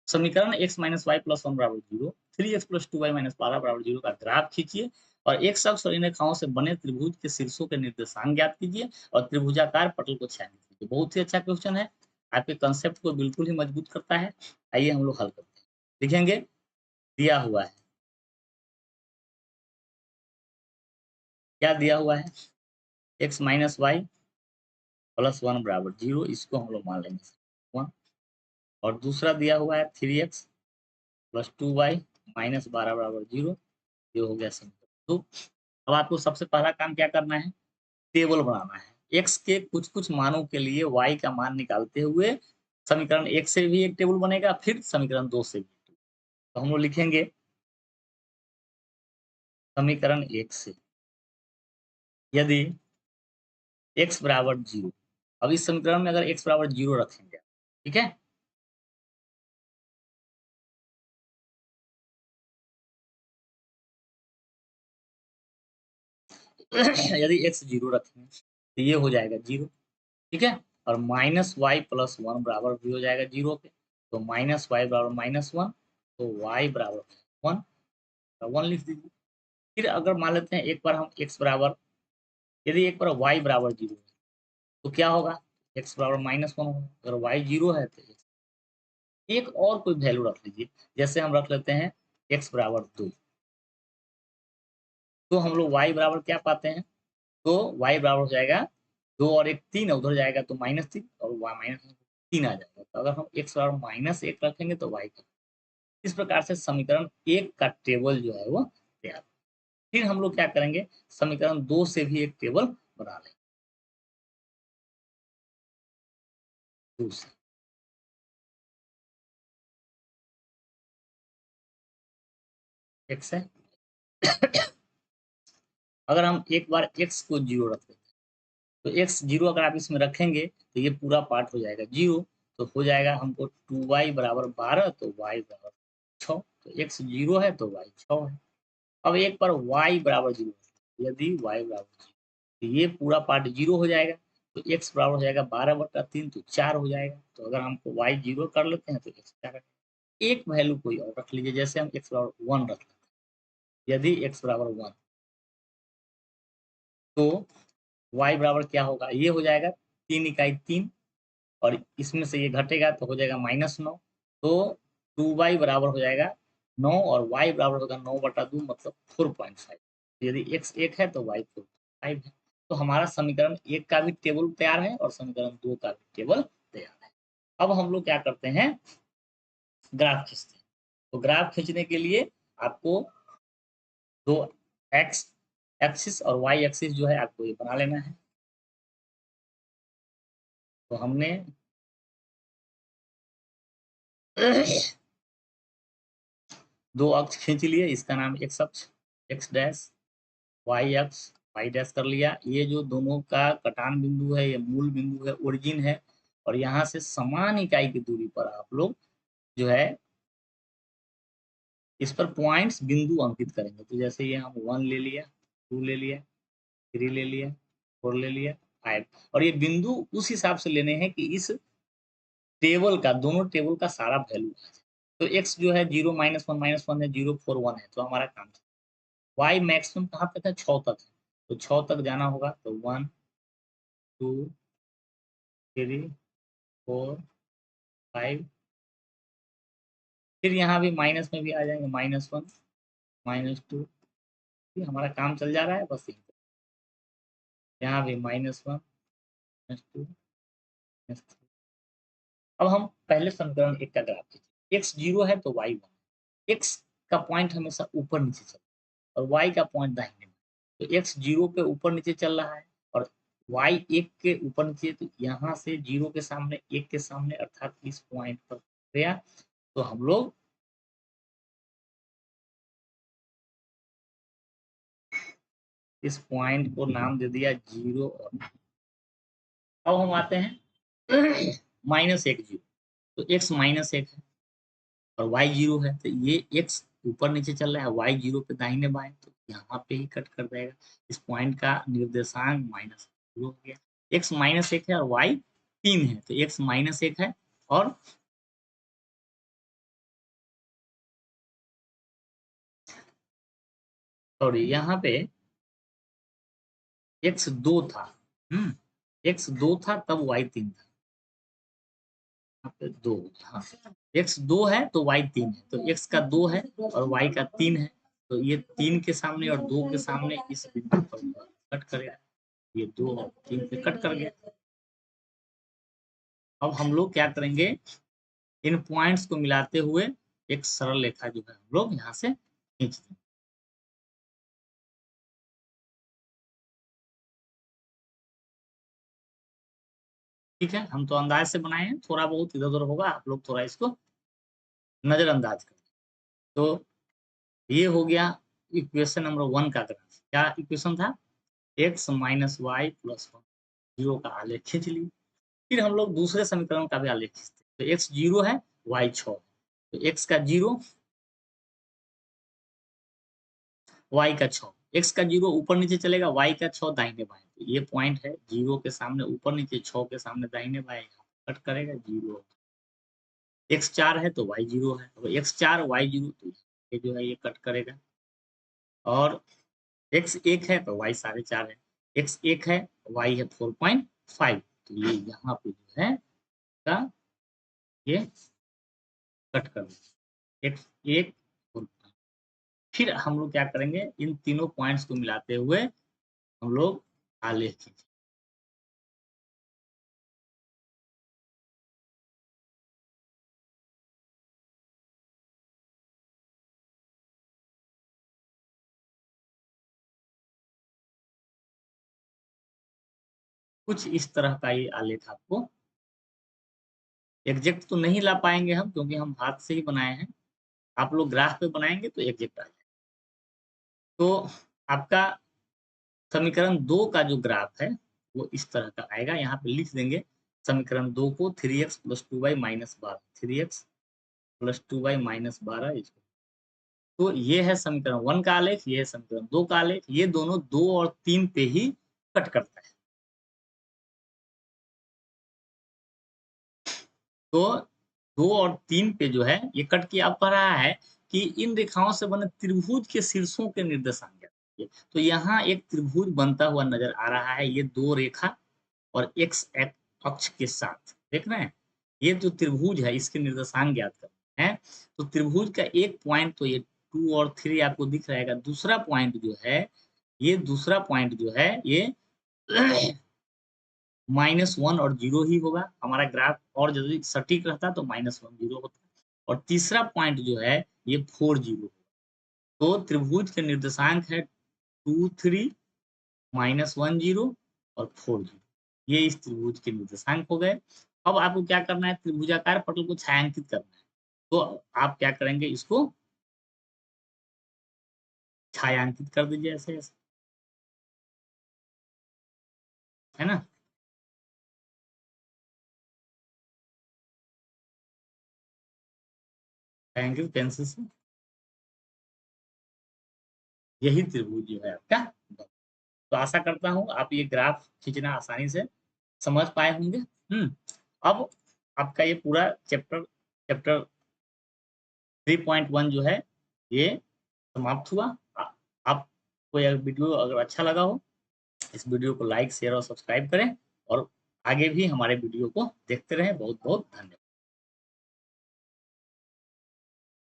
समीकरण x minus y plus 1 बराबर 0, 3x plus 2y minus 12 बराबर 0 का ग्राफ खींचिए और एक अक्ष और इन रेखाओं से बने त्रिभुज के शीर्षों के निर्देशांक ज्ञात कीजिए और त्रिभुजाकार पटल को छायांकित कीजिए। बहुत ही अच्छा क्वेश्चन है, आपके कंसेप्ट को बिल्कुल ही मजबूत करता है। आइए हम लोग हल करते हैं। लिखेंगे, दिया हुआ है, क्या दिया हुआ है, x माइनस वाई प्लस 1 बराबर 0, इसको हम लोग मान लेंगे 1। और दूसरा दिया हुआ है 3x प्लस 2y माइनस 12 बराबर 0, ये हो गया समीकरण 2। अब आपको सबसे पहला काम क्या करना है, टेबल बनाना है। x के कुछ कुछ मानों के लिए y का मान निकालते हुए समीकरण 1 से भी एक टेबल बनेगा, फिर समीकरण 2 से भी। तो हम लोग लिखेंगे समीकरण 1 से यदि x बराबर 0, अब इस समीकरण में अगर x बराबर 0 रखेंगे, ठीक है, यदि x 0 रखेंगे तो ये हो जाएगा 0, ठीक है। और माइनस वाई प्लस 1 बराबर भी हो जाएगा 0 के, तो माइनस वाई बराबर माइनस 1, तो y बराबर 1, 1 लिख दीजिए। फिर अगर मान लेते हैं एक बार हम x बराबर, यदि एक बार y बराबर 0 है तो क्या होगा, x बराबर माइनस 1 होगा। अगर y 0 है तो एक और कोई वैल्यू रख लीजिए, जैसे हम रख लेते हैं x बराबर 2, तो हम लोग y बराबर क्या पाते हैं, तो y बराबर हो जाएगा 2 और 1 3, उधर जाएगा तो माइनस 3 और y माइनस 3 आ जाएगा। तो अगर हम x बराबर माइनस 1 रखेंगे तो y का, इस प्रकार से समीकरण 1 का टेबल जो है वो तैयार। फिर हम लोग क्या करेंगे, समीकरण 2 से भी एक टेबल बना लेंगे। दूसरा x है, अगर हम एक बार x को 0 रख देते हैं तो x 0 अगर आप इसमें रखेंगे तो ये पूरा पार्ट हो जाएगा 0, तो हो जाएगा हमको 2y बराबर 12, तो y बराबर 6, तो x 0 है तो y 6 है। अब एक बार y बराबर 0, यदि y बराबर 0 तो ये पूरा पार्ट 0 हो जाएगा, तो x बराबर हो जाएगा 12/3, तो 4 हो जाएगा। तो अगर हमको y 0 कर लेते हैं तो x 4 है। एक वैल्यू कोई और रख लीजिए, जैसे हम x बराबर 1 रख लेते हैं। यदि x बराबर 1, तो y बराबर क्या होगा, ये हो जाएगा 3 इकाई 3, और इसमें से ये घटेगा तो हो जाएगा -9, तो 2y बराबर हो जाएगा 9 और y बराबर होगा 9/2, मतलब 4.5। यदि x 1 है तो y 4.5 है। तो हमारा समीकरण 1 का भी टेबल तैयार है और समीकरण 2 का भी टेबल तैयार है। अब हम लोग क्या करते हैं, ग्राफ खींचते हैं। तो ग्राफ खींचने के लिए आपको दो एक्स एक्सिस और वाई एक्सिस जो है आपको ये बना लेना है। तो हमने दो अक्ष खींच लिए, इसका नाम एक्स अक्ष एक्स डैश, वाई अक्ष वाई डैश कर लिया। ये जो दोनों का कटान बिंदु है, ये मूल बिंदु है, ओरिजिन है, और यहाँ से समान इकाई की दूरी पर आप लोग जो है इस पर पॉइंट्स बिंदु अंकित करेंगे। तो जैसे ये हम 1 ले लिया, 2 ले लिया, 3 ले लिया, 4 ले लिया, 5, और ये बिंदु उस हिसाब से लेने हैं कि इस टेबल का, दोनों टेबल का सारा वैल्यू आ जाए। तो x जो है 0 -1 है, 0 4 1 है, तो हमारा काम y मैक्सिमम कहाँ तक है, 6 तक है, तो 6 तक जाना होगा। तो 1 2 3 4 5, फिर यहाँ भी माइनस में भी आ जाएंगे, -1 -2, हमारा काम चल जा रहा है बस। यहाँ भी -1 -2 -3। अब हम पहले समीकरण 1 का ग्राफ खींचे, x 0 है तो y 1, x का पॉइंट हमेशा ऊपर नीचे चलता है और y का पॉइंट दाहिने में। तो x 0 पे ऊपर नीचे चल रहा है और y 1 के ऊपर नीचे, तो यहाँ से 0 के सामने 1 के सामने, अर्थात इस पॉइंट पर गया। तो हम लोग इस पॉइंट को नाम दे दिया 0 और अब हम आते हैं -1 0, तो x -1 है और y 0 है, तो ये x ऊपर नीचे चल रहा है, y 0 पे दाहिने बाएं, तो यहाँ पे ही कट कर देगा। इस पॉइंट का निर्देशांक -0 हो गया। x -1 है और y 3 है, तो x -1 है और सॉरी, यहाँ पे x 2 था, x 2 था तब y 3 था, यहाँ पे 2, हाँ, x 2 है तो y 3 है, तो x का 2 है और y का 3 है, तो ये 3 के सामने और 2 के सामने इस बिंदु पर कट करेगा, ये 2 और 3 पे कट कर गया। अब हम लोग क्या करेंगे, इन पॉइंट्स को मिलाते हुए एक सरल रेखा जो है हम लोग यहाँ से खींच देंगे। ठीक है, हम तो अंदाज से बनाए हैं, थोड़ा बहुत इधर उधर होगा, आप लोग थोड़ा इसको नजरअंदाज करें। तो ये हो गया इक्वेशन नंबर 1 का ग्राफ। क्या इक्वेशन था, x minus y plus 1, zero का आलेख खींच ली। फिर हम लोग दूसरे समीकरण का भी आलेख खींचते, तो x 0 है, y 6, तो x का 0, y का 6, x का 0 ऊपर नीचे चलेगा, y का 6 दाहिने बाएं, तो ये पॉइंट है, 0 के सामने ऊपर नीचे, 6 के सामने दाहिने बाएं, कट करेगा 0, x 4 है तो y 0 है, तो x 4 y 0, तो ये जो है ये कट करेगा, और x 1 है तो y 4.5 है, x 1 है, y है 4.5, तो ये यहाँ पे जो है का ये कट कर देंगे, x 1 और फिर हम लोग क्या करेंगे, इन तीनों पॉइंट्स को मिलाते हुए हम लोग आलेख खींचेंगे। कुछ इस तरह का ये आलेख आपको, एग्जैक्ट तो नहीं ला पाएंगे हम क्योंकि हम हाथ से ही बनाए हैं, आप लोग ग्राफ पे बनाएंगे तो एग्जैक्ट आ जाएगा। तो आपका समीकरण 2 का जो ग्राफ है वो इस तरह का आएगा, यहाँ पे लिख देंगे समीकरण 2 को 3x plus 2y minus 12, 3x plus 2y minus 12, तो ये है समीकरण 1 का आलेख, ये है समीकरण 2 का आलेख, ये दोनों 2 और 3 पे ही कट करता है। तो 2 और 3 पे जो है ये कट किया, अब कह रहा है कि इन रेखाओं से बने त्रिभुज के शीर्षों के निर्देशांक ज्ञात कीजिए। तो यहाँ एक त्रिभुज बनता हुआ नजर आ रहा है, ये 2 रेखा और x अक्ष के साथ, देख रहे हैं, ये जो त्रिभुज है इसके निर्देशांक ज्ञात करना है। तो त्रिभुज का एक पॉइंट तो ये 2 और 3 आपको दिख रहेगा, दूसरा पॉइंट जो है, ये दूसरा पॉइंट जो है ये -1 और 0 ही होगा, हमारा ग्राफ और यदि सटीक रहता तो -1 0 होता, और तीसरा पॉइंट जो है ये 4 0। तो त्रिभुज के निर्देशांक है 2 3 -1 0 और 4 0, ये इस त्रिभुज के निर्देशांक हो गए। अब आपको क्या करना है, त्रिभुजाकार पटल को छायांकित करना है, तो आप क्या करेंगे, इसको छायांकित कर दीजिए ऐसे ऐसे, है ना, छायांकित पेंसिल से, यही त्रिभुज जो है आपका। तो आशा करता हूँ आप ये ग्राफ खींचना आसानी से समझ पाए होंगे। अब आपका ये पूरा चैप्टर चैप्टर 3.1 जो है ये समाप्त हुआ। आपको यह वीडियो अगर अच्छा लगा हो, इस वीडियो को लाइक शेयर और सब्सक्राइब करें, और आगे भी हमारे वीडियो को देखते रहें। बहुत बहुत धन्यवाद।